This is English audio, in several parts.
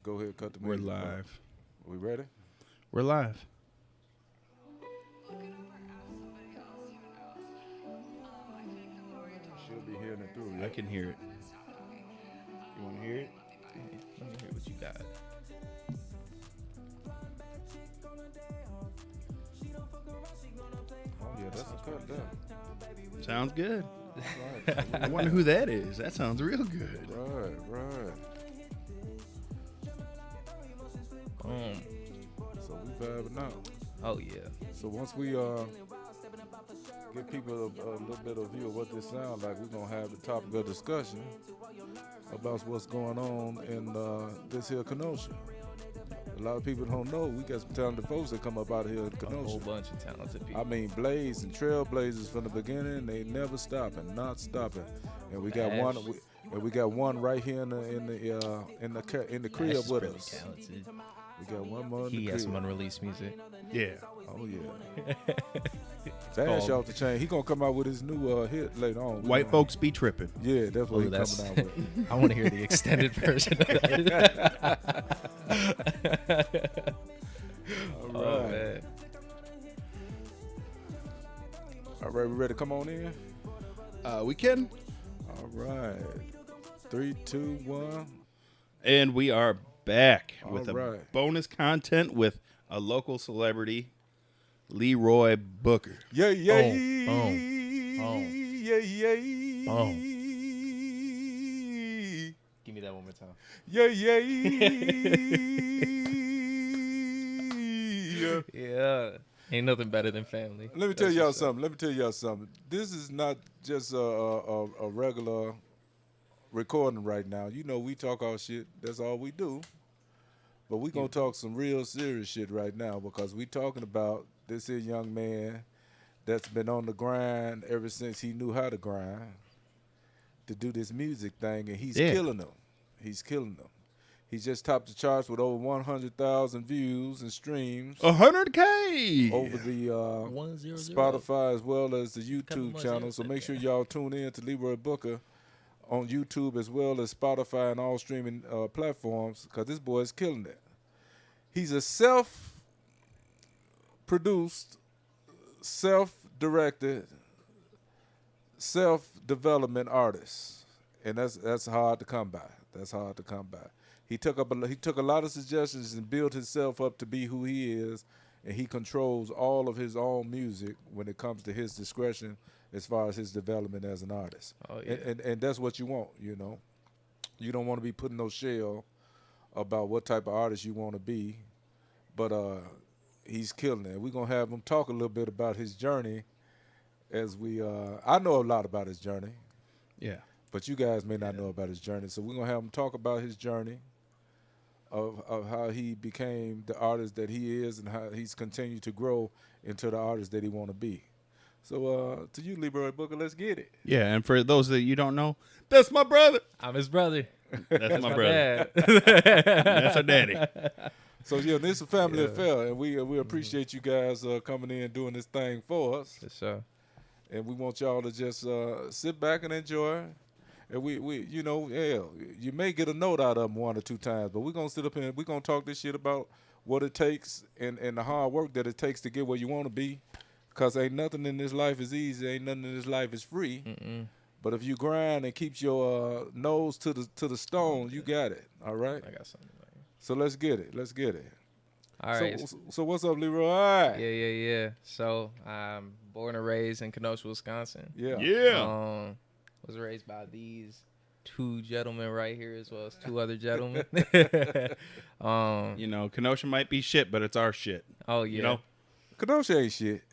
Go ahead, cut the We're music. live. We ready? We're live. She'll be hearing it through. I Yeah. can hear it. You want to hear it? Let me hear what you got. Oh yeah, that's a cut there. Sounds good. Right. I wonder who that is. That sounds real good. Right. So we vibing out. Oh yeah. So once we give people a little bit of view of what this sounds like, we're gonna have the topic of discussion about what's going on in this here Kenosha. A lot of people don't know we got some talented folks that come up out of here in A whole Kenosha. bunch of talented people. I mean, Blaze and Trailblazers from the beginning, they never stopping, not stopping. And we got one, we got one right here in the crib Ash is with really us. talented. We got one more in He the has some crib. unreleased music. Yeah. Oh yeah. Dash off the chain. He gonna come out with his new hit later on. We White gonna- folks be tripping. Yeah, that's what Oh, he's that's. coming out with. I want to hear the extended version of that. All Oh right. man. All right, we ready to come on in? We can. All right. 3, 2, 1. And we are back All with right. bonus content with a local celebrity, Leroy Booker. Yeah, yeah. Boom. Yeah. Give me that one more time. Yeah. Yeah. Ain't nothing better than family. Let me tell That's y'all what's up. something. This is not just a regular recording right now. You know, we talk our shit. That's all we do. But we going to talk some real serious shit right now because we talking about this here young man that's been on the grind ever since he knew how to grind to do this music thing, and he's killing them. He's killing them. He just topped the charts with over 100,000 views and streams 100K. over the 100. Spotify as well as the Couple YouTube more channel. zeros So in make sure there. y'all tune in to Leroy Booker on YouTube as well as Spotify and all streaming platforms because this boy is killing it. He's a self-produced, self-directed, self-development artist, and that's hard to come by. That's hard to come by. He took a lot of suggestions and built himself up to be who he is, and he controls all of his own music when it comes to his discretion as far as his development as an artist. Oh, yeah. And that's what you want, you know. You don't want to be putting no shell about what type of artist you want to be, but he's killing it. We're going to have him talk a little bit about his journey as we I know a lot about his journey, Yeah. but you guys may not know about his journey. So we're going to have him talk about his journey of how he became the artist that he is and how he's continued to grow into the artist that he want to be. So to you, Leroy Booker, let's get it. Yeah, and for those that you don't know, that's my brother. I'm his brother. That's my brother. Dad. That's our daddy. So yeah, this is a family affair, and we appreciate you guys coming in and doing this thing for us. For sure. And we want y'all to just sit back and enjoy. And we you know, you may get a note out of them 1 or 2 times, but we're gonna sit up here and we're gonna talk this shit about what it takes and the hard work that it takes to get where you want to be. Cause ain't nothing in this life is easy, ain't nothing in this life is free. Mm-mm. But if you grind and keep your nose to the stone, you got it. All right. I got something. Right here. So let's get it. All right. So what's up, Leroy? Yeah. So I'm born and raised in Kenosha, Wisconsin. Yeah. Yeah. Was raised by these 2 gentlemen right here as well as 2 other gentlemen. You know, Kenosha might be shit, but it's our shit. Oh yeah. You know? Kenosha ain't shit.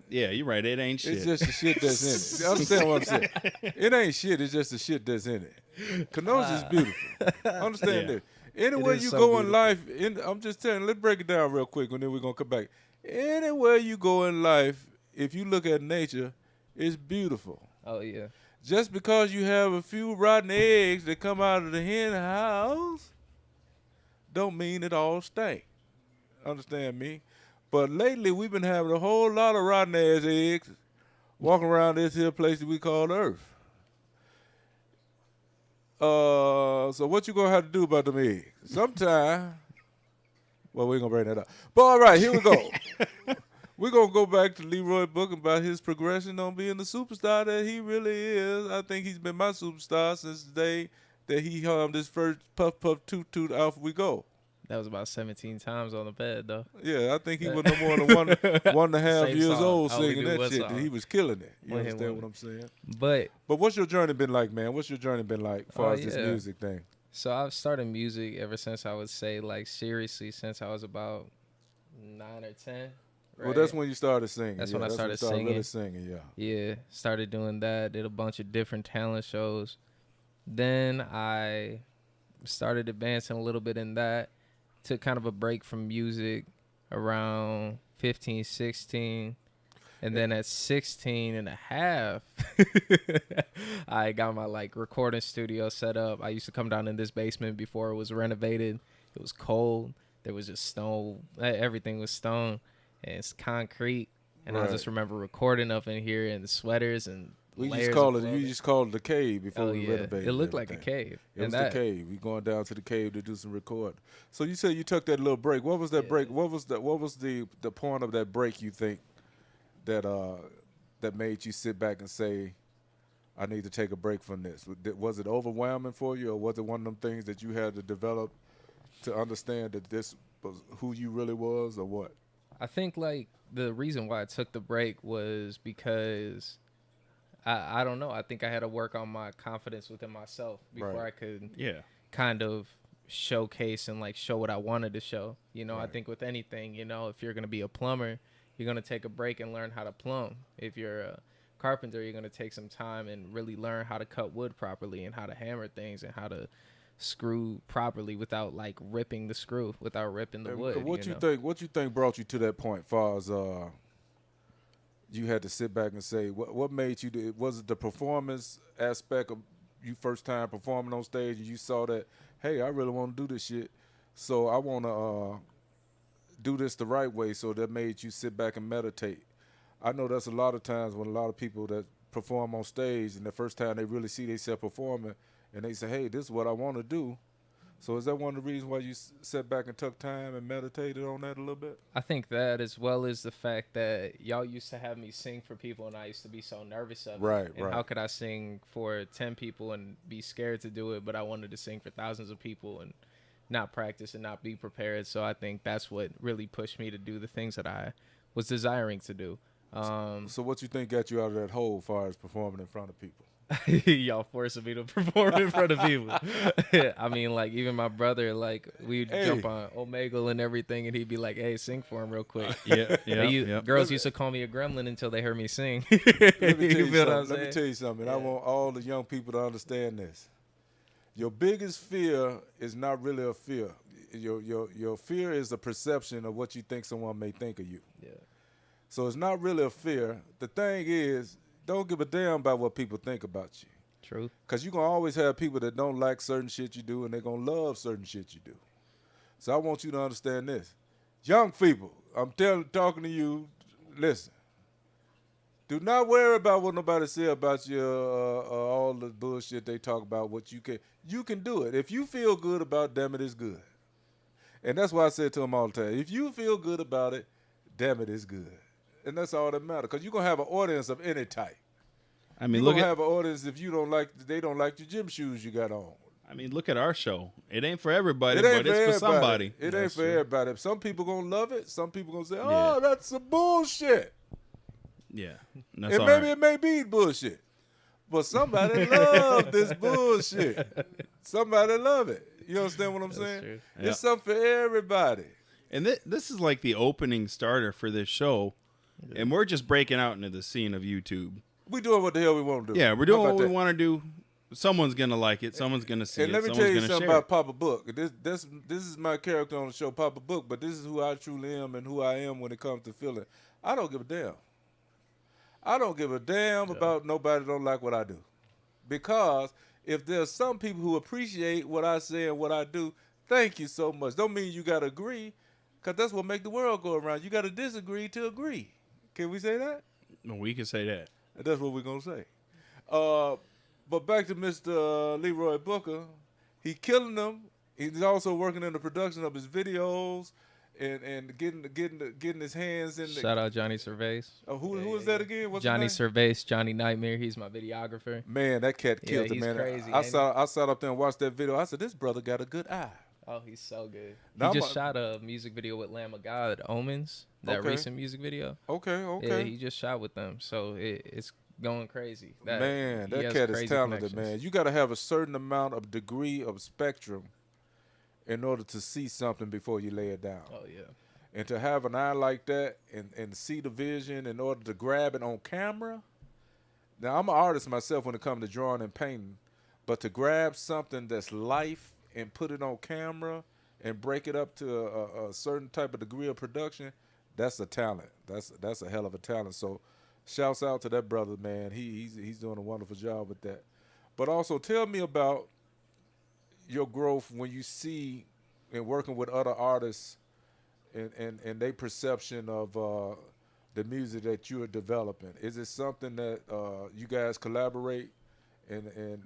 Yeah, you're right. It ain't shit. It's just the shit that's in it. You understand what I'm saying? It ain't shit. It's just the shit that's in it. Kenosha's beautiful. Understand Yeah. that. Anywhere is you so go in beautiful. life, I'm just telling. Let's break it down real quick, and then we're gonna come back. Anywhere you go in life, if you look at nature, it's beautiful. Oh yeah. Just because you have a few rotten eggs that come out of the hen house, don't mean it all stink. Understand me? But lately, we've been having a whole lot of rotten ass eggs walking around this here place that we call Earth. So what you gonna have to do about them eggs? Sometime. Well, we ain't gonna bring that up. But all right, here we go. We're gonna go back to Leroy Booker about his progression on being the superstar that he really is. I think he's been my superstar since the day that he hummed his first puff puff toot toot off we go. That was about 17 times on the bed, though. Yeah, I think he was no more than one and a half Same years song. old I only singing do that one shit. song. He was killing it. You One hit understand wonder. what I'm saying? But But what's your journey been like, man? What's your journey been like as far as this yeah. music thing? so I've started music ever since I would say, like, seriously, since I was about 9 or 10. Right? Well, that's when you started singing. That's yeah, when I started singing. really singing, yeah. Yeah, started doing that. Did a bunch of different talent shows. Then I started advancing a little bit in that. Took kind of a break from music around 15, 16. And then at 16 and a half, I got my like recording studio set up. I used to come down in this basement before it was renovated. It was cold. There was just stone. Everything was stone and it's concrete. And I Right. just remember recording up in here in the sweaters and We layers just call of it. You clothing. just called it the cave before Oh, we yeah. renovated. It looked like a everything. cave. It was the cave. We going down to the cave to do some recording. So you said you took that little break. What was that Yeah. break? What was the point of that break? You think that that made you sit back and say, I need to take a break from this? Was it overwhelming for you, or was it one of them things that you had to develop to understand that this was who you really was, or what? I think like the reason why I took the break was because I don't know. I think I had to work on my confidence within myself before Right. I could Yeah. kind of showcase and like show what I wanted to show. You know, I Right. think with anything, you know, if you're going to be a plumber, you're going to take a break and learn how to plumb. If you're a carpenter, you're going to take some time and really learn how to cut wood properly and how to hammer things and how to screw properly without like ripping the screw, without ripping the And wood. What you know? think? What you think brought you to that point? Far as you had to sit back and say, what made you? Was it the performance aspect of you first time performing on stage, and you saw that, hey, I really want to do this shit, so I want to do this the right way. So that made you sit back and meditate. I know that's a lot of times when a lot of people that perform on stage, and the first time they really see themselves performing, and they say, hey, this is what I want to do. So is that one of the reasons why you sat back and took time and meditated on that a little bit? I think that, as well as the fact that y'all used to have me sing for people and I used to be so nervous of it. Right, And right. how could I sing for 10 people and be scared to do it, but I wanted to sing for thousands of people and not practice and not be prepared. So I think that's what really pushed me to do the things that I was desiring to do. So what you think got you out of that hole as far as performing in front of people? Y'all forcing me to perform in front of people. I mean, like, even my brother, like, we'd Hey. jump on Omegle and everything, and he'd be like, hey, sing for him real quick. Yeah. Yeah. yeah. Girls used to call me a gremlin until they heard me sing. Let me tell you You feel what something. I'm Let me saying? tell you something. I Yeah. want all the young people to understand this. Your biggest fear is not really a fear. Your fear is a perception of what you think someone may think of you. Yeah. So it's not really a fear. The thing is, don't give a damn about what people think about you. True. Because you're going to always have people that don't like certain shit you do, and they're going to love certain shit you do. So I want you to understand this. Young people, I'm talking to you, listen. Do not worry about what nobody say about you, all the bullshit they talk about, what you can. You can do it. If you feel good about it, damn it, it's good. And that's why I say to them all the time, if you feel good about it, damn it, it's good. And that's all that matters, because you're going to have an audience of any type. I mean, You're look going to at. have an audience if they don't like the gym shoes you got on. I mean, look at our show. It ain't for everybody, It ain't but it's for everybody. somebody. It ain't for true. everybody. Some people going to love it. Some people going to say, Yeah. oh, that's some bullshit. Yeah. That's And all maybe right. it may be bullshit. But somebody love this bullshit. Somebody love it. You understand what I'm saying? true. Yeah. It's something for everybody. And this is like the opening starter for this show, and we're just breaking out into the scene of YouTube. We doing what the hell we want to do. Yeah, we're How doing about what we that? want to do. Someone's gonna like it. Someone's gonna see And it. let me tell Someone's you gonna something share about Papa Book. This is my character on the show, Papa Book, but this is who I truly am and who I am when it comes to feeling. I don't give a damn. I don't give a damn about nobody don't like what I do. Because if there's some people who appreciate what I say and what I do, thank you so much. Don't mean you got to agree, because that's what make the world go around. You got to disagree to agree. Can we say that? it. We can say that. That's what we're going to say. But back to Mr. Leroy Booker, he killing them. He's also working in the production of his videos and getting his hands in. Shout out Johnny Cervais. Who is that again? What's Johnny his name? Cervais, Johnny Nightmare. He's my videographer. Man, that cat killed it, he's man. crazy, I sat up there and watched that video. I said, this brother got a good eye. Oh, he's so good. Now He just shot a music video with Lamb of God, Omens. That Okay. recent music video. Okay. Yeah, he just shot with them, so it's going crazy. Man, he that has cat is crazy talented, connections. man. You got to have a certain amount of degree of spectrum in order to see something before you lay it down. Oh yeah. And to have an eye like that and see the vision in order to grab it on camera. Now, I'm an artist myself when it comes to drawing and painting, but to grab something that's life and put it on camera and break it up to a certain type of degree of production, that's a talent. That's a hell of a talent. So shouts out to that brother, man. He's doing a wonderful job with that. But also tell me about your growth when you see and working with other artists and their perception of the music that you are developing. Is it something that you guys collaborate and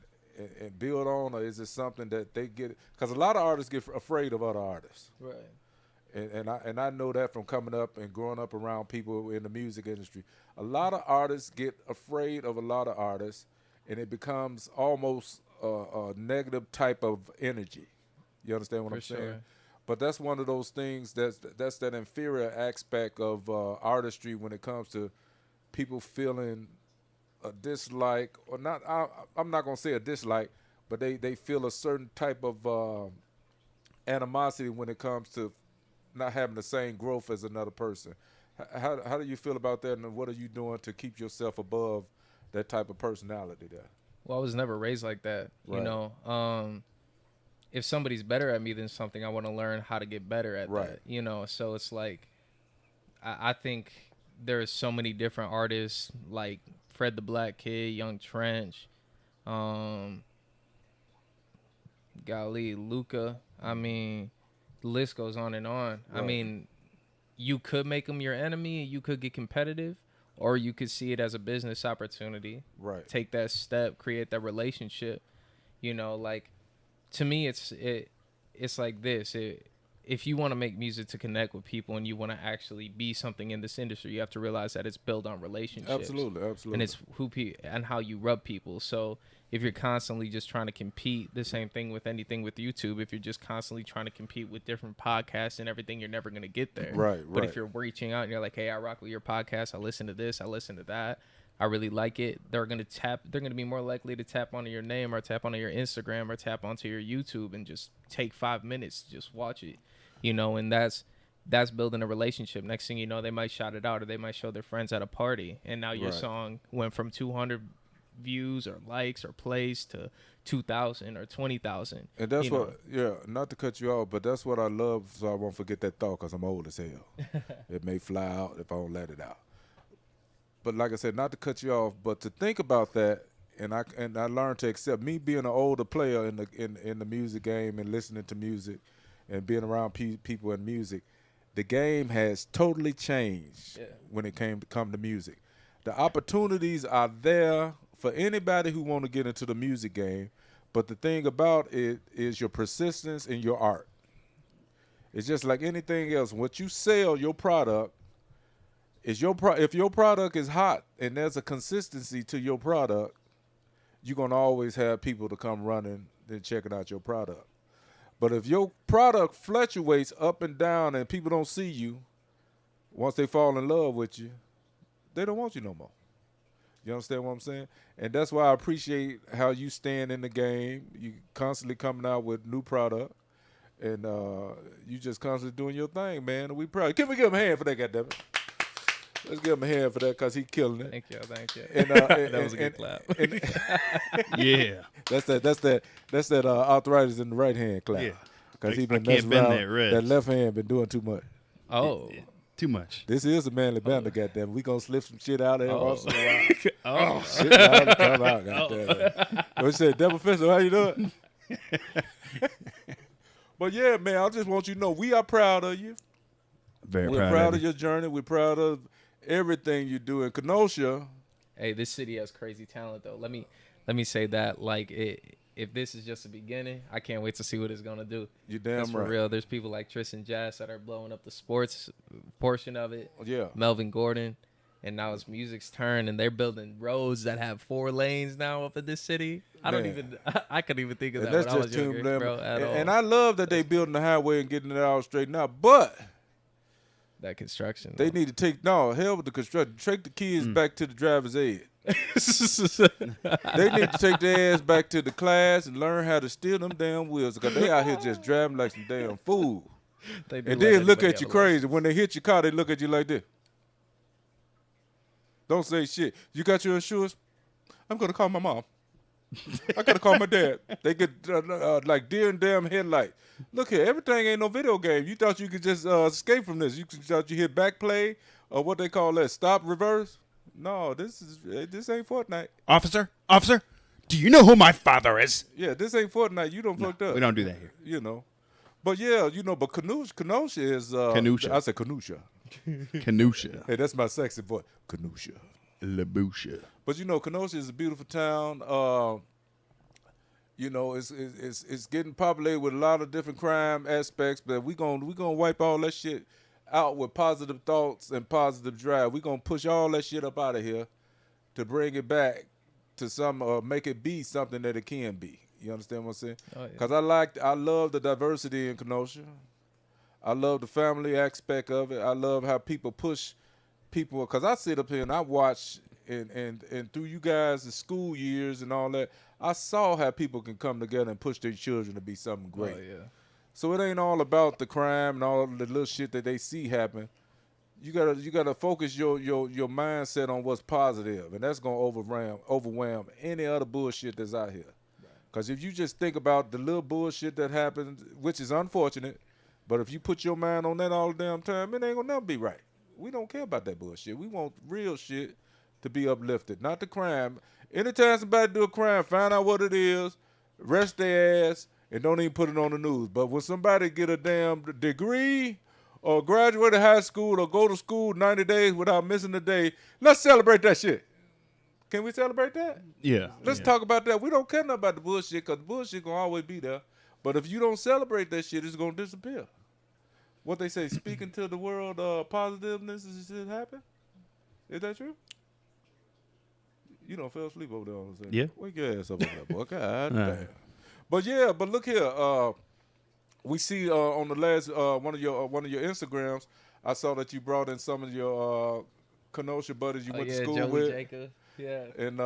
build on, or is it something that they get? Because a lot of artists get afraid of other artists. Right. And I know that from coming up and growing up around people in the music industry. A lot of artists get afraid of a lot of artists, and it becomes almost a negative type of energy. You understand what I'm saying? Sure. But that's one of those things that's that inferior aspect of artistry when it comes to people feeling a dislike, or not. I'm not gonna say a dislike, but they feel a certain type of animosity when it comes to not having the same growth as another person. How do you feel about that, and what are you doing to keep yourself above that type of personality there? Well, I was never raised like that. Right. You know, if somebody's better at me than something, I want to learn how to get better at Right. that. You know, so it's like, I think there's so many different artists like Fred the Black Kid, Young Trench, golly, Luca. I mean, the list goes on and on. Right. I mean, you could make them your enemy, you could get competitive, or you could see it as a business opportunity. Right. Take that step, create that relationship. You know, like, to me, it's like this. If you want to make music to connect with people and you want to actually be something in this industry, you have to realize that it's built on relationships. Absolutely. And it's and how you rub people. So if you're constantly just trying to compete, the same thing with anything with YouTube. If you're just constantly trying to compete with different podcasts and everything, you're never going to get there. Right. But Right. if you're reaching out and you're like, hey, I rock with your podcast, I listen to this, I listen to that, I really like it, they're going to be more likely to tap onto your name or tap onto your Instagram or tap onto your YouTube and just take 5 minutes to just watch it, you know. And that's building a relationship. Next thing you know, they might shout it out, or they might show their friends at a party, and now your Right. song went from 200 views or likes or plays to 2,000 or 20,000. And that's what, not to cut you off, but that's what I love, so I won't forget that thought, because I'm old as hell. It may fly out if I don't let it out. But like I said, not to cut you off, but to think about that, and I learned to accept me being an older player in the music game and listening to music and being around people in music. The game has totally changed when it come to music. The opportunities are there for anybody who want to get into the music game, but the thing about it is your persistence and your art. It's just like anything else. What you sell, your product, is if your product is hot and there's a consistency to your product, you're going to always have people to come running and checking out your product. But if your product fluctuates up and down and people don't see you, once they fall in love with you, they don't want you no more. You understand what I'm saying? And that's why I appreciate how you stand in the game. You constantly coming out with new product, and you just constantly doing your thing, man. And we proud. Can we give him a hand for that, goddammit? Let's give him a hand for that, because he's killing it. Thank you. And, That was a good clap. Yeah. That's that arthritis in the right hand clap. Yeah. Because he I been can't messing bend around. that wrist. That left hand been doing too much. Oh. Too much. This is a manly banter, goddamn. We gonna slip some shit out of there once in a while. Oh. Shit out and come out, goddamn. What you say, Devil Fisher? How you doing? But yeah, man, I just want you to know we are proud of you. Very We're proud of your journey. We're proud of everything you do in Kenosha. Hey, this city has crazy talent, though. Let let me say that, like, if this is just the beginning, I can't wait to see what it's gonna do. You damn That's for right. real. There's people like Tristan Jazz that are blowing up the sports portion of it. Yeah. Melvin Gordon, and now it's music's turn, and they're building roads that have 4 lanes now up in this city. I don't Man. even. I couldn't even think of And that that's when I just was too younger, bro. At all. And I love that they building the highway and getting it all straightened out. But that construction. they need to take hell with the construction. Take the kids back to the driver's ed. They need to take their ass back to the class and learn how to steer them damn wheels because they out here just driving like some damn fool. They And then look at you crazy. When they hit your car, they look at you like this. Don't say shit. You got your insurance? I'm going to call my mom. I got to call my dad. They get like deer and damn headlight. Look here, everything ain't no video game. You thought you could just escape from this. You thought you hit back play or what they call that, stop, reverse? No, this ain't Fortnite. Officer, do you know who my father is? Yeah, this ain't Fortnite. You don't fucked up. We don't do that here. You know. But yeah, but Kenosha is Kenosha. I said Kenosha. Kenosha. Hey, that's my sexy voice. Kenosha. Labusha. But Kenosha is a beautiful town. It's getting populated with a lot of different crime aspects, but we gonna wipe all that shit out with positive thoughts and positive drive. We gonna push all that shit up out of here to bring it back to make it be something that it can be. You understand what I'm saying? Because I love the diversity in Kenosha. I love the family aspect of it. I love how people push people. Because I sit up here and I watch, and through you guys' school years and all that, I saw how people can come together and push their children to be something great. Oh, yeah. So it ain't all about the crime and all the little shit that they see happen. You gotta focus your mindset on what's positive, and that's gonna overwhelm any other bullshit that's out here. Because if you just think about the little bullshit that happens, which is unfortunate, but if you put your mind on that all the damn time, it ain't gonna never be right. We don't care about that bullshit. We want real shit to be uplifted, not the crime. Anytime somebody do a crime, find out what it is, arrest their ass, and don't even put it on the news. But when somebody get a damn degree or graduate high school or go to school 90 days without missing a day, let's celebrate that shit. Can we celebrate that? Yeah. Let's talk about that. We don't care nothing about the bullshit because the bullshit going to always be there. But if you don't celebrate that shit, it's going to disappear. What they say, speaking to the world, positiveness is happen? Is that true? You don't fell asleep over there on the side. Yeah. Wake your ass up over there, boy. God damn. But look here. We see on the last one of your Instagrams, I saw that you brought in some of your Kenosha buddies you went to school Joey with. Jacob. Yeah. And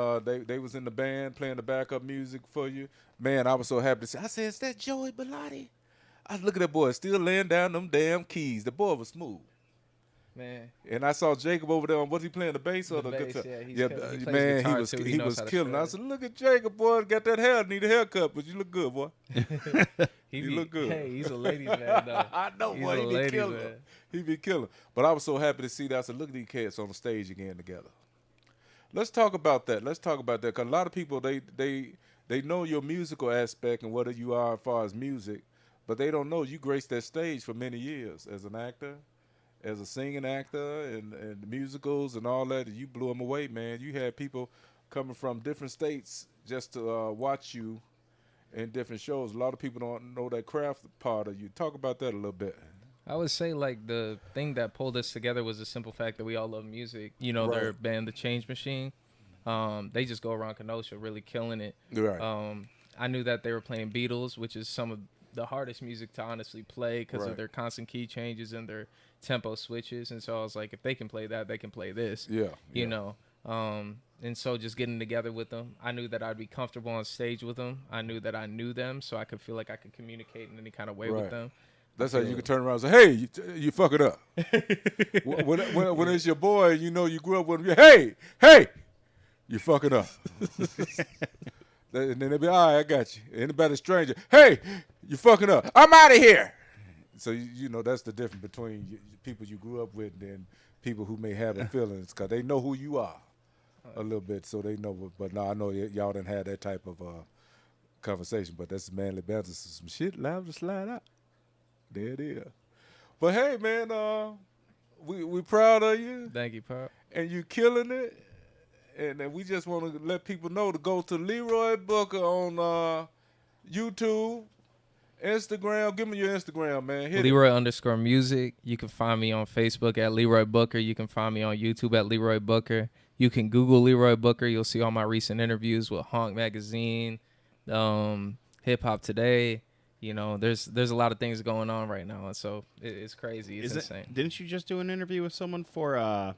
they was in the band playing the backup music for you. Man, I was so happy to see. I said, is that Joey Bellotti? I look at that boy still laying down them damn keys. The boy was smooth. Man. And I saw Jacob over there. Was he playing the bass or the bass, guitar? yeah, he man, plays he guitar, was too. He knows how to killing. I shred. said, look at Jacob, boy. Got that hair. Need a haircut, but you look good, boy. He look good. Hey, he's a ladies man, though. I know, He's boy. a He be ladies killing. man. He be killing. But I was so happy to see that. I said, look at these cats on the stage again together. Let's talk about that. Because a lot of people, they know your musical aspect and what you are as far as music, but they don't know you graced that stage for many years as an actor, as a singing actor, and musicals and all that. And you blew them away, man. You had people coming from different states just to watch you in different shows. A lot of people don't know that craft part of you. Talk about that a little bit. I would say, like, the thing that pulled us together was the simple fact that we all love music. You know, Right. their band, The Change Machine, they just go around Kenosha really killing it. Right. I knew that they were playing Beatles, which is some of the hardest music to honestly play because Right. of their constant key changes and their tempo switches. And so I was like, if they can play that, they can play this. Yeah. You know. And so just getting together with them, I knew that I'd be comfortable on stage with them. I knew that I knew them, so I could feel like I could communicate in any kind of way Right. with them. That's how you can turn around and say, hey, you fuck it up. when it's your boy, you know you grew up with him, hey, you fuck it up. And then they be, all right, I got you. Anybody stranger, hey, you fucking up. I'm out of here. So, you know, that's the difference between people you grew up with and people who may have feelings because they know who you are a little bit, so they know. But no, I know y'all didn't have that type of conversation, but that's manly banter. Some shit liable to slide out. There it is. But hey, man, we proud of you, Thank you, Pop. and you killing it. And we just want to let people know to go to Leroy Booker on YouTube, Instagram. Give me your Instagram, man. Hit it. Leroy_music. You can find me on Facebook at Leroy Booker. You can find me on YouTube at Leroy Booker. You can Google Leroy Booker. You'll see all my recent interviews with Honk Magazine, Hip Hop Today. You know, there's a lot of things going on right now, and so it's crazy. It's insane. Didn't you just do an interview with someone for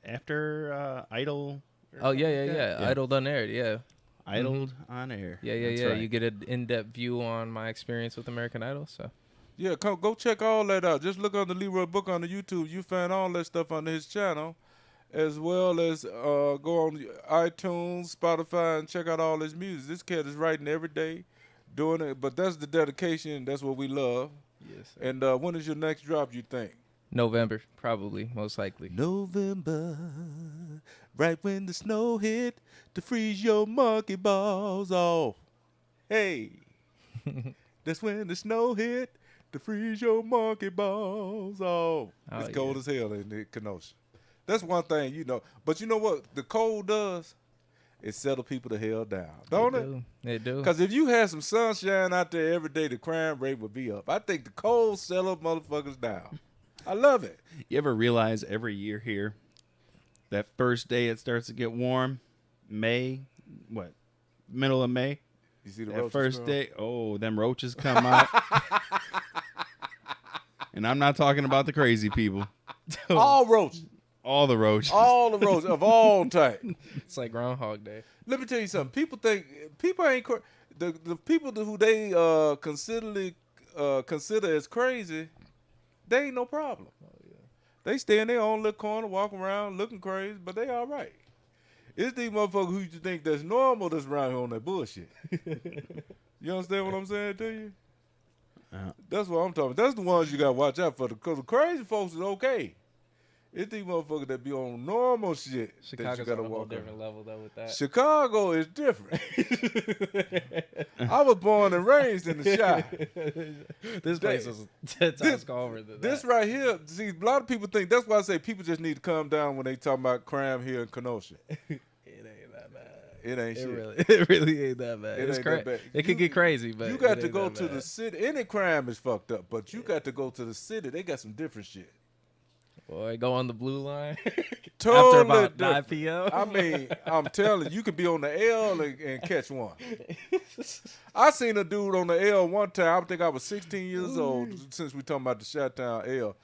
after Idol? Oh yeah. Idled Unaired, yeah. Idled on air. Yeah. Right. You get an in-depth view on my experience with American Idol. So Yeah, go check all that out. Just look on the Leroy Book on the YouTube. You find all that stuff under his channel, as well as go on iTunes, Spotify, and check out all his music. This cat is writing every day, doing it. But that's the dedication. That's what we love. yes, sir. And when is your next drop, you think? November, probably, most likely. November, right when the snow hit to freeze your monkey balls off. Hey, that's when the snow hit to freeze your monkey balls off. Oh, It's cold yeah. as hell in Kenosha. That's one thing, you know. But you know what the cold does? It settle people the hell down, don't it? They do. Because if you had some sunshine out there every day, the crime rate would be up. I think the cold settle motherfuckers down. I love it. You ever realize every year here, that first day it starts to get warm, May, middle of May? You see the That roaches first growing? day, them roaches come out. And I'm not talking about the crazy people. All roaches. All the roaches. All the roaches of all type. It's like Groundhog Day. Let me tell you something. People ain't the people who they consider as crazy. They ain't no problem. They stay in their own little corner, walk around looking crazy, but they all right. It's these motherfuckers who you think that's normal that's around here on that bullshit. You understand what I'm saying to you? That's what I'm talking about. That's the ones you got to watch out for, because the crazy folks is okay. It's these motherfuckers that be on normal shit that Chicago's you got to on a whole walk different on. level though with that. Chicago is different. I was born and raised in the Chi. This place was 10 times calmer than This that. right here, see, a lot of people think, that's why I say people just need to calm down when they talk about crime here in Kenosha. It ain't that bad. It ain't shit. It really ain't that bad. It It's ain't crazy. that bad. It could get crazy, but You got it to ain't go that to the bad. city. Any crime is fucked up, but you got to go to the city. They got some different shit. Boy, go on the blue line Totally after about 9 different. p.m. I mean, I'm telling you, can be on the L and catch one. I seen a dude on the L one time. I think I was 16 years old, since we talking about the Chi-Town L.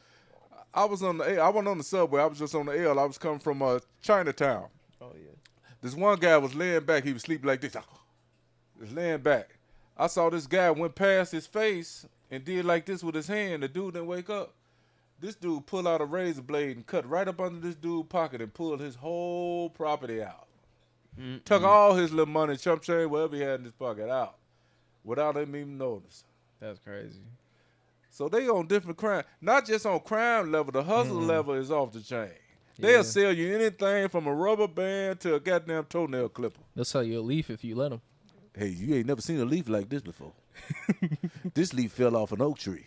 I was on the L. I wasn't on the subway. I was just on the L. I was coming from Chinatown. Oh yeah. This one guy was laying back. He was sleeping like this. Just laying back. I saw this guy went past his face and did like this with his hand. The dude didn't wake up. This dude pulled out a razor blade and cut right up under this dude's pocket and pulled his whole property out. Took all his little money, chump change, whatever he had in his pocket out without him even notice. That's crazy. So they on different crime. Not just on crime level, the hustle level is off the chain. Yeah. They'll sell you anything from a rubber band to a goddamn toenail clipper. They'll sell you a leaf if you let them. Hey, you ain't never seen a leaf like this before. This leaf fell off an oak tree.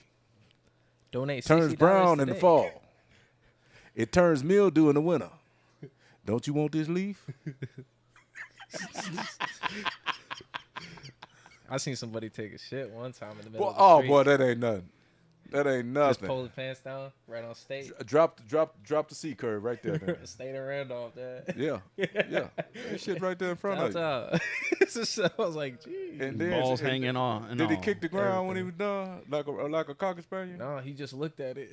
Donate Turns $60 brown in the today. fall. It turns mildew in the winter. Don't you want this leaf? I seen somebody take a shit one time in the middle Boy, of the oh street. boy, that ain't nothing. That ain't Just nothing. pull the pants down right on state. Drop the C curve right there. man. State of Randolph, that. Yeah, yeah. That shit right there in front of you. I was like, geez. And then Balls hanging on. And Did he all. kick the ground when he was done, like a cocker spaniel? No, he just looked at it.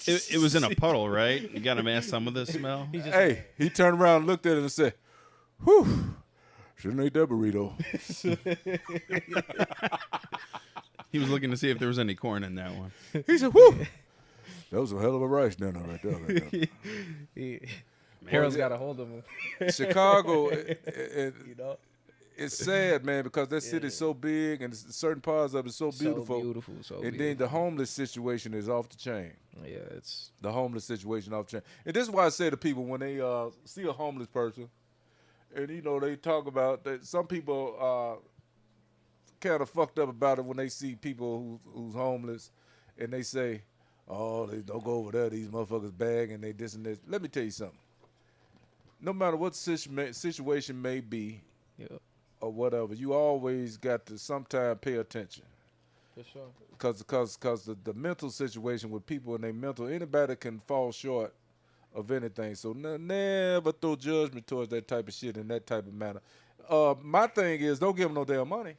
It was in a puddle, right? You got to mask some of the smell. Hey, he turned around and looked at it and said, "Whew, shouldn't eat that burrito." He was looking to see if there was any corn in that one. He said, "Whew, that was a hell of a rice dinner right there." Right there. Harold's got a hold of him. Chicago, You know? it's sad, man, because that city's so big and certain parts of it so beautiful. So beautiful. So And then beautiful. the homeless situation is off the chain. Yeah, it's The homeless situation off the chain. And this is why I say to people when they see a homeless person, and they talk about that. Some people are kind of fucked up about it when they see people who's homeless, and they say, "Oh, they don't go over there. These motherfuckers bag and they this and this." Let me tell you something. no matter what situation may be Yeah, or whatever, you always got to sometime pay attention. for sure. Because the mental situation with people and their mental, anybody can fall short of anything. So never throw judgment towards that type of shit in that type of manner. My thing is, don't give them no damn money.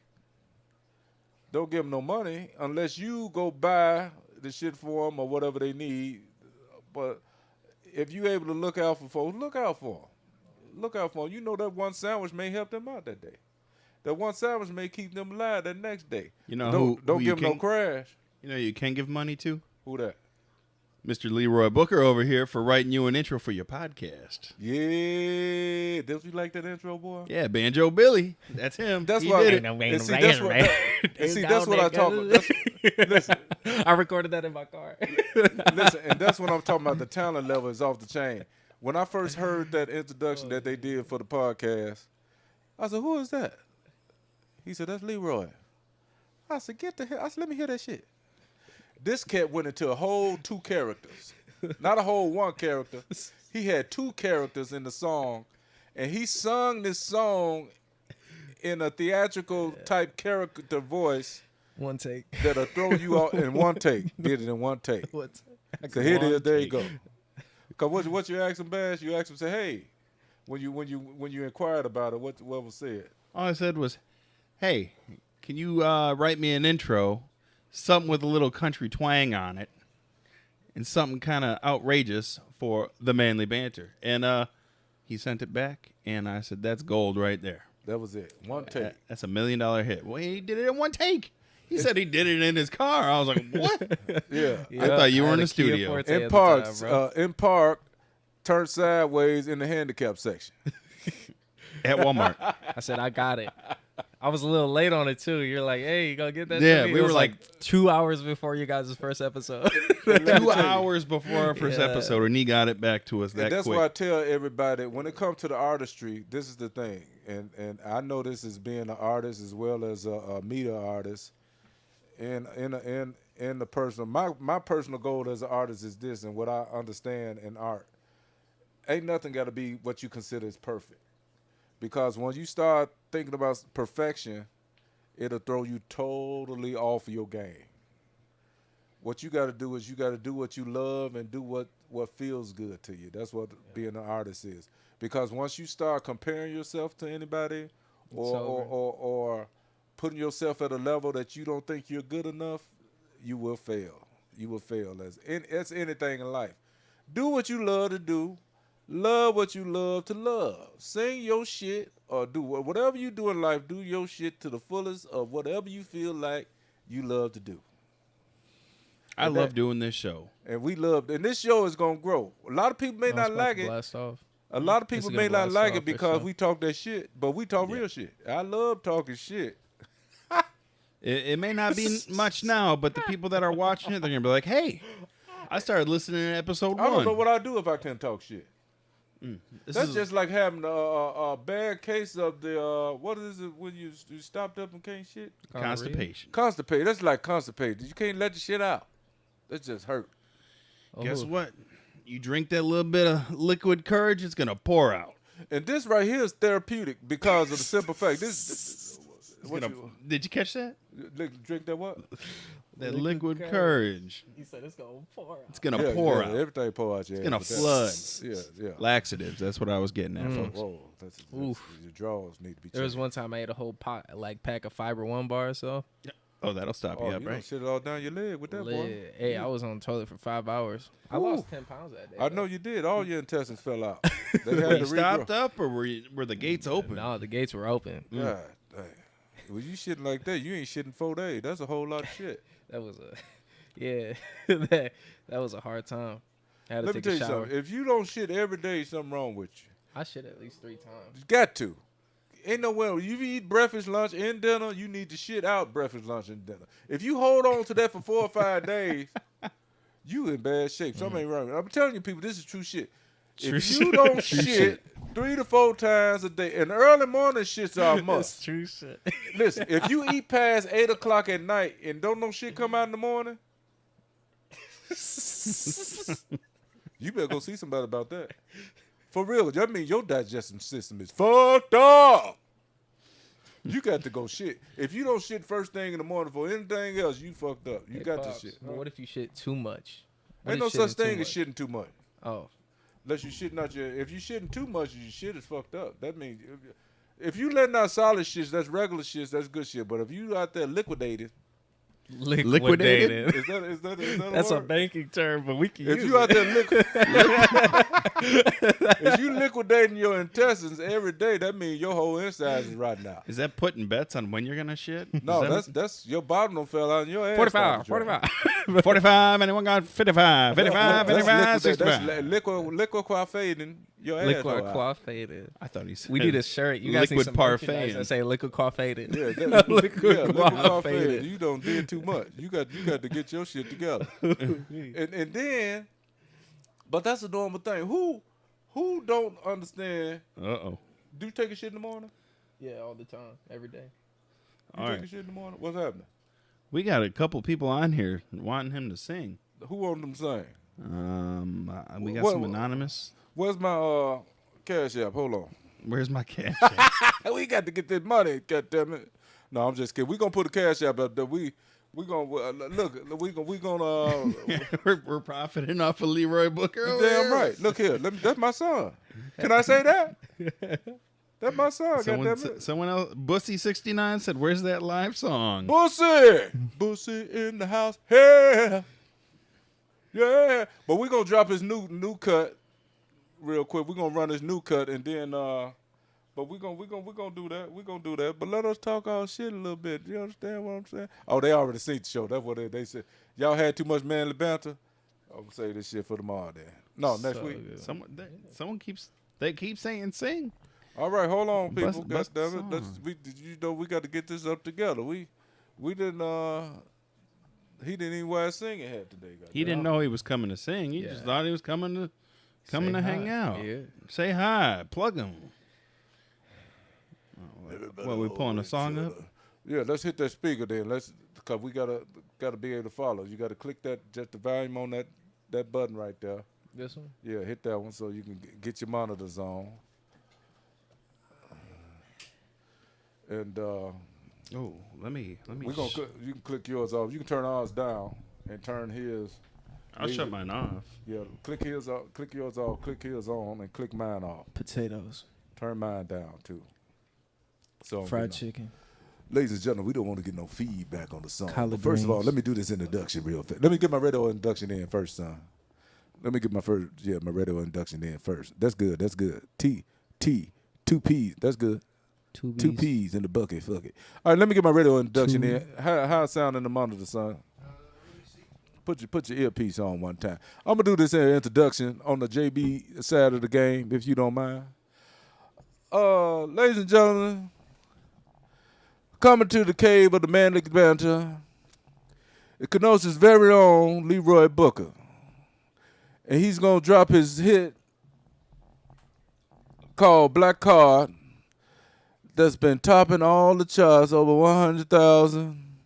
Don't give them no money unless you go buy the shit for them or whatever they need. But if you able to look out for folks, look out for them. Look out for them. You know that one sandwich may help them out that day. That one sandwich may keep them alive that next day. You know don't who give them no crash. You know you can give money to? Who that? Mr. Leroy Booker over here for writing you an intro for your podcast. Yeah, did you like that intro, boy? Yeah, Banjo Billy. That's him. That's he why. did it. And see, that's what. And see, that's what I talk about. Listen, I recorded that in my car. listen, and that's what I'm talking about. The talent level is off the chain. When I first heard that introduction that they did for the podcast, I said, "Who is that?" He said, "That's Leroy." I said, "Get the hell!" I said, "Let me hear that shit." This cat went into a whole 2 characters, not a whole 1 character. He had 2 characters in the song, and he sung this song in a theatrical type character voice One take. that'll throw you out in 1 take. Did it in 1 take. So here it is. There you go. Cause what you ask him, Bash? You ask him, say, "Hey," when you inquired about it, what was said? All I said was, "Hey, can you write me an intro, something with a little country twang on it, and something kind of outrageous for the Manly Banter?" And he sent it back, and I said, "That's gold right there. That was it. 1 take. That's $1 million hit." Well, he did it in 1 take. He said he did it in his car. I was like, "What?" Yeah. I thought you were in the studio. In park, turned sideways in the handicap section. At Walmart. I said, I got it. I was a little late on it, too. You're like, hey, you gonna get that? Yeah, to me? we It were was like 2 hours before you guys' first episode. 2 hours before our first Yeah. episode, and he got it back to us that And that's quick. why I tell everybody, when it comes to the artistry, this is the thing. And I know this as being an artist as well as a media artist. And in the personal, my personal goal as an artist is this, and what I understand in art, ain't nothing got to be what you consider as perfect. Because when you start thinking about perfection, it'll throw you totally off your game. What you got to do is you got to do what you love and do what feels good to you. That's what being an artist is. Because once you start comparing yourself to anybody or putting yourself at a level that you don't think you're good enough, you will fail. You will fail. That's anything in life. Do what you love to do. Love what you love to love. Sing your shit or do whatever you do in life. Do your shit to the fullest of whatever you feel like you love to do. I love doing this show. And this show is going to grow. A lot of people may not like it. Blast off. A lot of people may not like it because sure. we talk that shit, but we talk real shit. I love talking shit. It may not be much now, but the people that are watching it, they're going to be like, "Hey, I started listening to episode 1. I don't know what I do if I can't talk shit. This That's is just like having a bad case of the, what is it when you stopped up and can't shit? constipation. Constipated. That's like constipated. You can't let the shit out. That just hurt. Guess what? You drink that little bit of liquid courage, it's going to pour out. And this right here is therapeutic because of the simple fact. Did you catch that? Drink that what? That liquid courage. He said it's gonna pour out. It's going to pour out. Everything pour out your It's going ass, to but flood. Yeah. Laxatives. That's what I was getting at, folks. Whoa, that's your drawers need to be checked. There was one time I ate a whole pack of Fiber One bars, so. Oh, that'll stop you up, you right? don't shit it all down your leg with that, boy. Hey, I was on the toilet for 5 hours. I lost 10 pounds that day. I know you did. All your intestines fell out. They had You to stopped regrow. up, or were the gates open? No, the gates were open. God, dang. Well, you shitting like that, you ain't shitting 4 days. That's a whole lot of shit. That was that was a hard time. I had to Let me take tell a you shower. something. If you don't shit every day, something wrong with you. I shit at least 3 times. You got to. Ain't no way. If you eat breakfast, lunch, and dinner, you need to shit out breakfast, lunch, and dinner. If you hold on to that for 4 or 5 days, you in bad shape. Something ain't wrong. I'm telling you, people, this is true shit. If you don't shit 3 to 4 times a day, and early morning shits are a must. That's true shit. Listen, if you eat past 8 o'clock at night and don't no shit come out in the morning, you better go see somebody about that. For real, that means your digestive system is fucked up. You got to go shit. If you don't shit first thing in the morning for anything else, you fucked up. You got to shit. But what if you shit too much? Ain't no such thing as shitting too much. Oh. Unless you shitting out your. If you shitting too much, your shit is fucked up. That means if you letting out solid shits, that's regular shits, that's good shit. But if you out there liquidated. Liquidated. Is that That's a a word? banking term, but we can use If you out it. there if you liquidating your intestines every day, that means your whole insides is right now. Is that putting bets on when you're gonna shit? No, Is that's your bottom don't fell out and your ass. 45, started dry. 45. 45. Anyone got 55? 55. 55. 65. That's liquid quaffading your ass. Liquid out. quaffaded. I thought he said. We need a shirt. You guys need liquid some parfait. merchandise that say liquid quaffaded. Yeah, No, liquid quaffading. quaffaded. You don't did too much. You got to get your shit together. and then, but that's a normal thing. Who don't understand? Uh-oh. Do you take a shit in the morning? Yeah, all the time, every day. You All take right. a shit in the morning? What's happening? We got a couple people on here wanting him to sing. Who want them to sing? We got What- some anonymous. Where's my cash app? Hold on. Where's my cash? We got to get this money, goddammit. No, I'm just kidding. We gonna put a cash app up there. We gonna look. We gonna. we're profiting off of Leroy Booker. over Damn here. right. Look here. That's my son. Can I say that? That's my son. Goddammit. Someone else, Bussy69 said, "Where's that live song?" Bussy in the house. Yeah, yeah. But we gonna drop his new cut real quick. We gonna run his new cut and then. But we gonna do that. We gonna do that. But let us talk our shit a little bit. You understand what I'm saying? Oh, they already seen the show. That's what they said. Y'all had too much manly banter. I'm gonna say this shit for tomorrow then. No, next week. Someone keeps saying sing. All right, hold on, people. Bust the Goddammit. We got to get this up together. We didn't. He didn't even wear a singing hat today. He didn't know he was coming to sing. He just thought he was coming to hang out. Yeah. Say hi. Plug him. What, we pulling a song up? Yeah, let's hit that speaker then. Cause we gotta be able to follow. You gotta click just the volume on that button right there. This one? Yeah, hit that one so you can get your monitors on. And Oh, let me. you can click yours off. You can turn ours down and turn his. I'll shut mine off. Yeah, click his off, click yours off, click his on, and click mine off. Potatoes. Turn mine down too. So Fried chicken. Ladies and gentlemen, we don't want to get no feedback on the song. Collard But first of all, greens. let me do this introduction real fast. Let me get my radio induction in first, son. Let me get my radio induction in first. That's good. That's good. Two P's. That's good. Two P's in the bucket. Fuck it. All right, let me get my radio induction in. How it sound in the monitor, son? Put your earpiece on one time. I'm gonna do this introduction on the JB side of the game, if you don't mind. Ladies and gentlemen, coming to the cave of the manly banter, Kenosha's very own Leroy Booker, and he's gonna drop his hit called Black Card. That's been topping all the charts, over 100,000.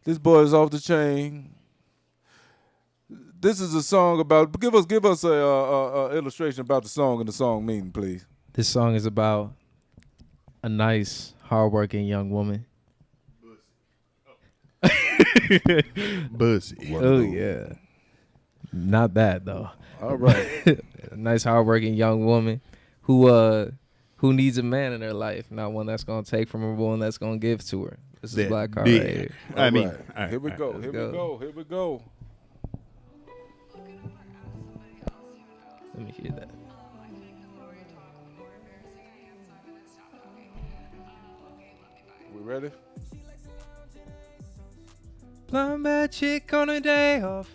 This boy is off the chain. This is a song about. Give us a illustration about the song and the song meaning, please. This song is about a nice, hardworking young woman. Bussy. Oh yeah, not that though. All right. A nice, hardworking young woman who needs a man in her life, not one that's gonna take from her, but one that's gonna give to her. This is That Black Card dick. right here. I mean, All right. all right, Here we all go. right. Here we go. go. Here we go. Let me hear that. We ready? Blonde bad chick on a day off.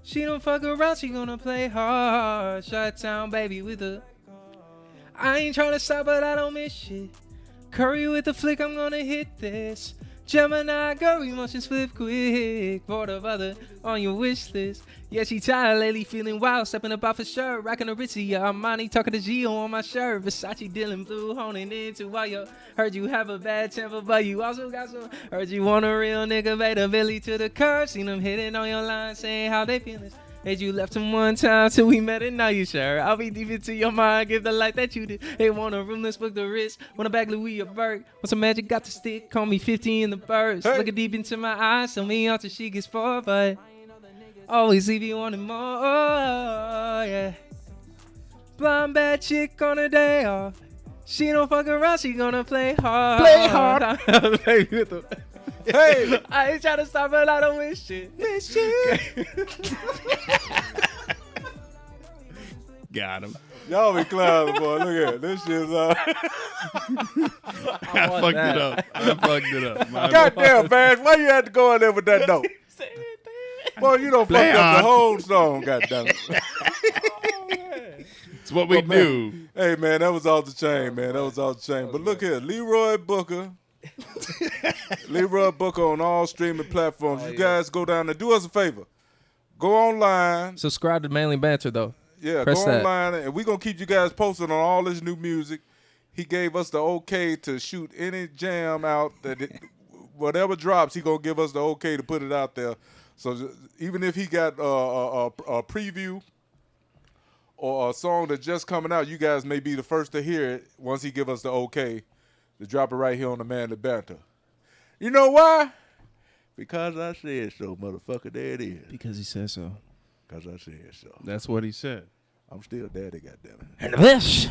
She don't fuck around, she gonna play hard. Shut town baby with a. I ain't tryna stop, but I don't miss shit. Curry with the flick, I'm gonna hit this. Gemini girl, emotions flip quick. Bored of other on your wish list. Yeah, she tired lately, feeling wild, stepping up off her shirt, rocking a Ritzy, Armani, talking to Gio on my shirt. Versace, Dylan Blue, honing into why you heard you have a bad temper, but you also got some. Heard you want a real nigga, made a Billy to the curb. Seen them hitting on your line, saying how they feeling. As you left him one time till we met and now you sure. I'll be deep into your mind, give the light that you did. They want a room, let's book the wrist. Want a bag Louis or Burke. Want some magic, got the stick. Call me 50 in the burst. Hey. Looking deep into my eyes, tell me until she gets far, but always leave you wanting more, yeah. Blonde bad chick on a day off. She don't fuck around, she gonna play hard. Play hard. Hey, I ain't trying to stop, but I don't wish shit. Got him. y'all be clowning, boy. Look at it. This shit's I fucked it up. My Goddamn, man. Why you had to go in there with that note? Boy, you don't fuck up the whole song, goddamn it. It's what we do. Hey, man, that was off the chain, man. That was off the chain. But look here, Leroy Booker. Leroy Booker on all streaming platforms. You guys go down there. Do us a favor. Go online. Subscribe to Manly Banter, though. Yeah, Press go that. online. And we're going to keep you guys posted on all this new music. He gave us the okay to shoot any jam out. Whatever drops, he going to give us the okay to put it out there. So even if he got a preview or a song that's just coming out, you guys may be the first to hear it once he give us the okay to drop it right here on the Manly Banter. You know why? Because I said so, motherfucker. There it is. Because he said so. Because I said so. That's what he said. I'm still daddy, goddammit. And this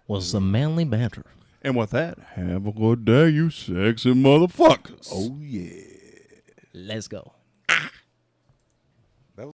was the Manly Banter. And with that, have a good day, you sexy motherfuckers. Oh, yeah. Let's go.